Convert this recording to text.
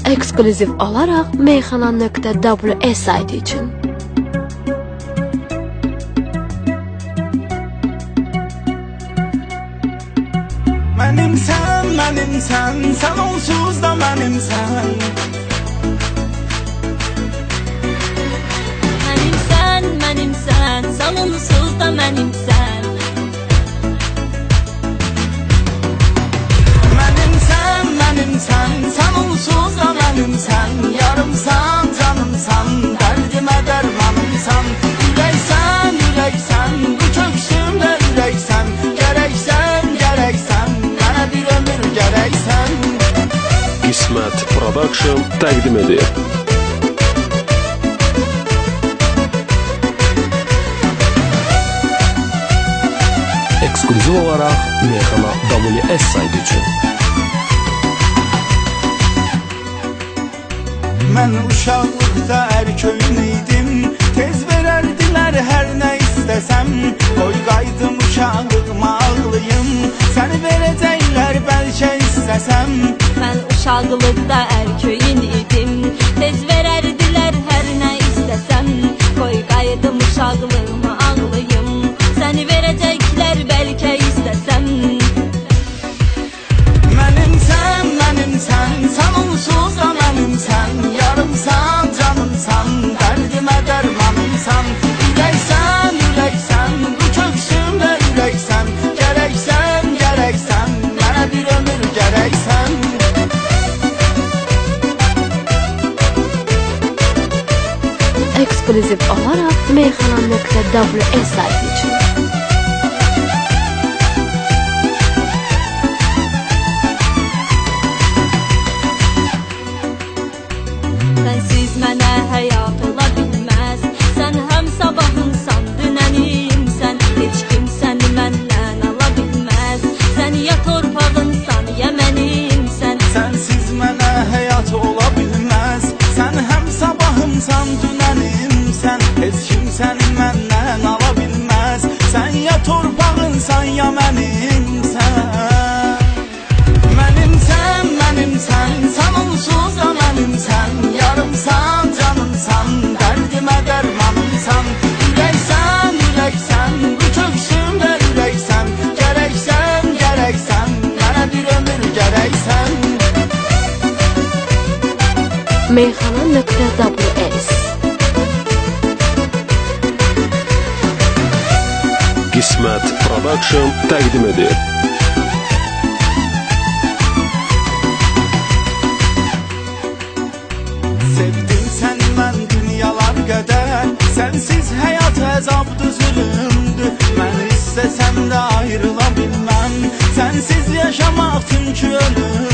Eksklüziv olaraq meyxana.ws sayti üçün. Mənimsən, mənimsən, sən onsuz da mənimsən. Mənimsən, mənimsən, sən onsuz da mənimsən. Mənimsən, mənimsən, sən onsuz da mənimsən. Yarımsan, canımsan, dərdimə dərmanımsan. Ürəksən, ürəksən, bu köksümdə ürəksən. Gərəksən, gərəksən, mənə bir ömür gərəksən. Qismət Production təqdim edir. Eksklüziv olaraq meyxana.ws sayti üçün. Mən uşaqlıqda ərköyün idim, tez verərdilər hər nə istəsəm. Qoy qaydım uşaqlığıma ağlayım, səni verəcəklər bəlkə istəsəm. Mən uşaqlıqda ərköyün idim, tez verərdilər hər nə istəsəm. Qoy qayıdım uşaqlığıma ağlayım, səni verəcəklər bəlkə istəsəm. Mənimsən, mənimsən, sən onsuz da mənimsən. Yarımsan, canımsan, dərdimə dərmanımsan. Ürəksən, ürəksən, bu köksümdə ürəksən. Gərəksən, gərəksən, mənə bir ömür gərəksən. Eksklüziv olaraq meyxana.ws sayti üçün. Sənsiz mənə həyat ola bilməz. Sən həm sabahımsan, dünənimsən. Heç kim səni məndən ala bilməz. Sən ya torpağımsan, ya mənimsən. Sənsiz mənə həyat ola bilməz. Sən həm sabahımsan, dünənimsən. Heç kim səni məndən ala bilməz. Sən ya torpağınsan, ya mənimsən. Mənimsən, mənimsən, sən onsuz da mənimsən. Yarımsan, canımsan, dərdimə dərmanımsan. Ürəksən, ürəksən, bu köksümdə ürəksən. Gərəksən, gərəksən, mənə bir ömür gərəksən. Meyxana.ws Qismət Production təqdim edir. Sevdim səni mən dünyalar qədər. Sənsiz həyat əzabdır, zülümdür. Mən istəsəm də ayrıla bilməm. Sənsiz yaşamaq çünki ölüm.